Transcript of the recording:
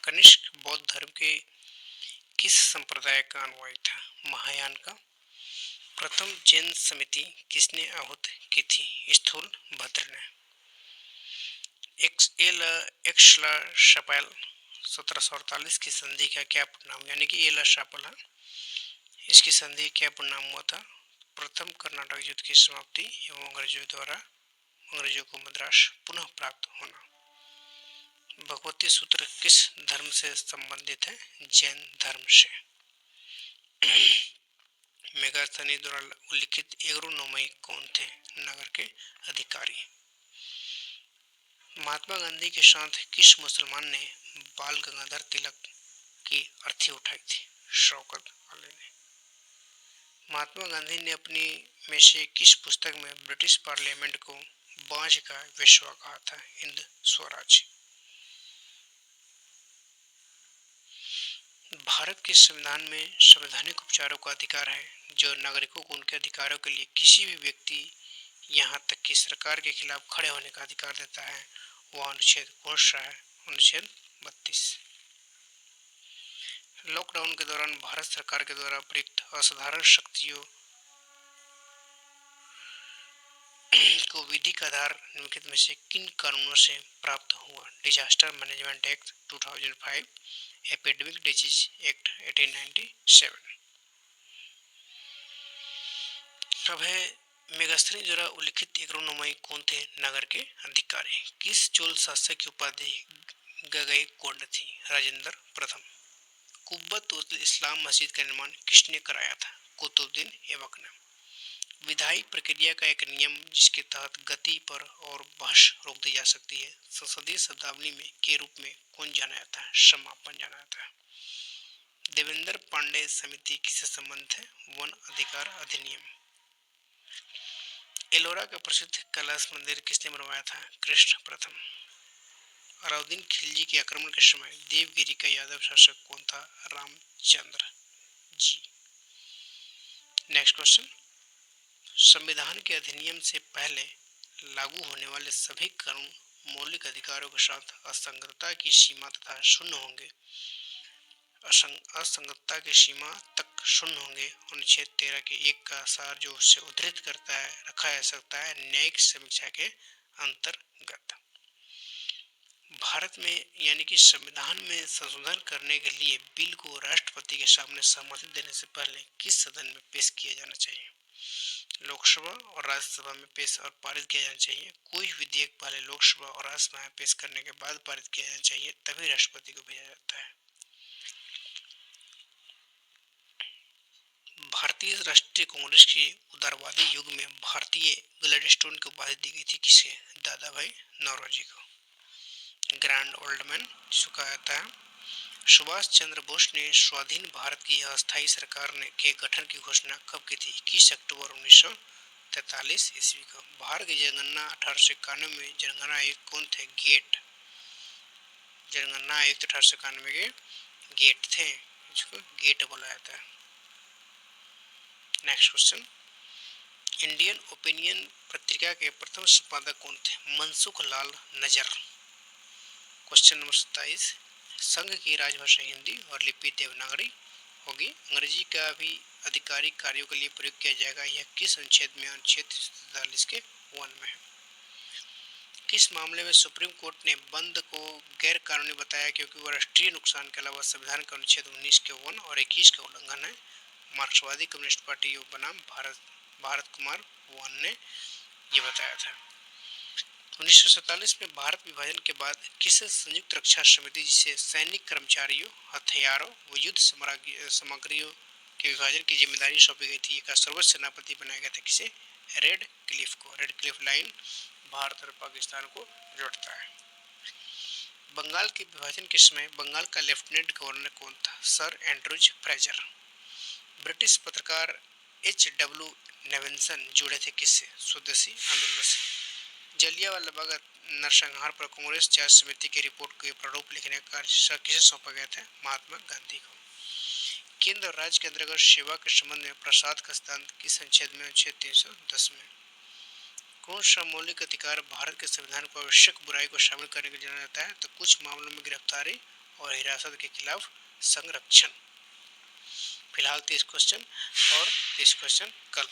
कनिष्क बौद्ध धर्म के किस संप्रदाय का अनुयायी था? महायान का। प्रथम जैन समिति किसने आहूत की थी? स्थूलभद्र ने। एक्सला शापल 1748 की संधि का क्या परिणाम, यानी कि एला शापल, इसकी संधि क्या परिणाम हुआ था? प्रथम कर्नाटक युद्ध की समाप्ति एवं अंग्रेजों को मद्रास पुनः प्राप्त होना। भगवती सूत्र किस धर्म से संबंधित है? जैन धर्म से। मेगास्थनी द्वारा उल्लिखित एग्रोनोमाई कौन थे? नगर के अधिकारी। महात्मा गांधी के साथ किस मुसलमान ने बाल गंगाधर तिलक की अर्थी उठाई थी? शौकत अली ने। महात्मा गांधी ने अपनी में से किस पुस्तक में ब्रिटिश पार्लियामेंट को बांझ का वेश्या कहा था? हिंद स्वराज। भारत के संविधान में संवैधानिक उपचारों का अधिकार है जो नागरिकों को उनके अधिकारों के लिए किसी भी व्यक्ति यहाँ तक कि सरकार के खिलाफ खड़े होने का अधिकार देता है। वह अनुच्छेद कौन सा है? अनुच्छेद 32। लॉकडाउन के दौरान भारत सरकार के द्वारा प्रयुक्त असाधारण शक्तियों को विधि का आधार निम्नलिखित में से किन कानूनों से प्राप्त हुआ? Disaster management act 2005, epidemic disease act 1897। अब है मेगास्थनी द्वारा उल्लिखित एग्रोनोमाई कौन थे? नगर के अधिकारी। किस चोल शासक की उपाधि गगईकोंड थी? राजेंद्र प्रथम। कुब्बत उल इस्लाम मस्जिद का निर्माण किसने कराया था? कुतुबुद्दीन ऐबक ने। विधायी प्रक्रिया का एक नियम जिसके तहत गति पर और बहस रोक दी जा सकती है संसदीय शब्दावली में के रूप में कौन जाना जाता है? समापन जाना जाता है। देवेंद्र पांडे समिति किससे संबंधित है? वन अधिकार अधिनियम। एलोरा का प्रसिद्ध कैलाश मंदिर किसने बनवाया था? कृष्ण प्रथम। अलाउद्दीन खिलजी के आक्रमण के समय देवगिरी का यादव शासक कौन था? रामचंद्र जी। Next question. संविधान के अधिनियम से पहले लागू होने वाले सभी कानून मौलिक अधिकारों के साथ असंगतता की सीमा तथा शून्य होंगे। असंगतता की सीमा तक शून्य होंगे। अनुच्छेद 13 के 1 का सार जो उससे उद्धृत करता है रखा जा सकता है न्यायिक समीक्षा के अंतर्गत। भारत में यानी कि संविधान में संशोधन करने के लिए बिल को राष्ट्रपति के सामने सहमति देने से पहले किस सदन में पेश किया जाना चाहिए? लोकसभा और राज्यसभा में पेश और पारित किया जाना चाहिए। कोई विधेयक पहले लोकसभा और राज्यसभा में पेश करने के बाद पारित किया जाना चाहिए, तभी राष्ट्रपति को भेजा जाता है। भारतीय राष्ट्रीय कांग्रेस के उदारवादी युग में भारतीय ग्लैडस्टोन की उपाधि दी गई थी किसे? दादा भाई नौरोजी को। ग्रैंड ओल्ड मैन जिसको कहा जाता है। सुभाष चंद्र बोस ने स्वाधीन भारत की अस्थायी सरकार के गठन की घोषणा कब की थी? 21 अक्टूबर 1943 ईस्वी को। भारत की जनगणना 1891 में जनगणना आयुक्त कौन थे? गेट। जनगणना आयुक्त 1891 के गेट थे, जिसको गेट बोला जाता है। Next question. इंडियन ओपिनियन पत्रिका के प्रथम संपादक कौन थे? मनसुख लाल नजर। Question number 27। संघ की राजभाषा हिंदी और लिपि देवनागरी होगी। अंग्रेजी का भी आधिकारिक कार्यों के लिए प्रयोग किया जाएगा। यह किस अनुच्छेद में? अनुच्छेद 43 के 1 में है। किस मामले में सुप्रीम कोर्ट ने बंद को गैर कानूनी बताया क्योंकि वह राष्ट्रीय नुकसान के अलावा संविधान के अनुच्छेद 19 के 1 और 21 का उल्लंघन है? मार्क्सवादी कम्युनिस्ट पार्टी बनाम भारत कुमार वन ने यह बताया था। 1947 में भारत विभाजन के बाद किस संयुक्त रक्षा समिति जिसे सैनिक कर्मचारियों, हथियारों व युद्ध सामग्रियों के विभाजन की जिम्मेदारी सौंपी गई थी का सर्वोच्च सेनापति बनाया गया था किसे? रेड क्लिफ को। रेड क्लिफ लाइन भारत और पाकिस्तान को जोड़ता है। बंगाल के विभाजन के समय बंगाल का लेफ्टिनेंट गवर्नर कौन था? Sir Andrews Fraser. ब्रिटिश पत्रकार H.W. नेविल्सन जुड़े थे किससे? स्वदेशी आंदोलन से। जलियांवाला बाग नरसंहार पर कांग्रेस जांच समिति की रिपोर्ट को प्रारूप लिखने का कार्य किसे सौंपा गया था? महात्मा गांधी को। केंद्र और राज्य के अंतर्गत सेवा के संबंध में प्रसाद का सिद्धांत किस अनुच्छेद में? अनुच्छेद 310 में। कौन सा मौलिक अधिकार भारत के संविधान को आवश्यक बुराई को शामिल करने के लिए जाना जाता है? तो कुछ मामलों में गिरफ्तारी और हिरासत के खिलाफ संरक्षण। फिलहाल 30 क्वेश्चन और 30 क्वेश्चन कल।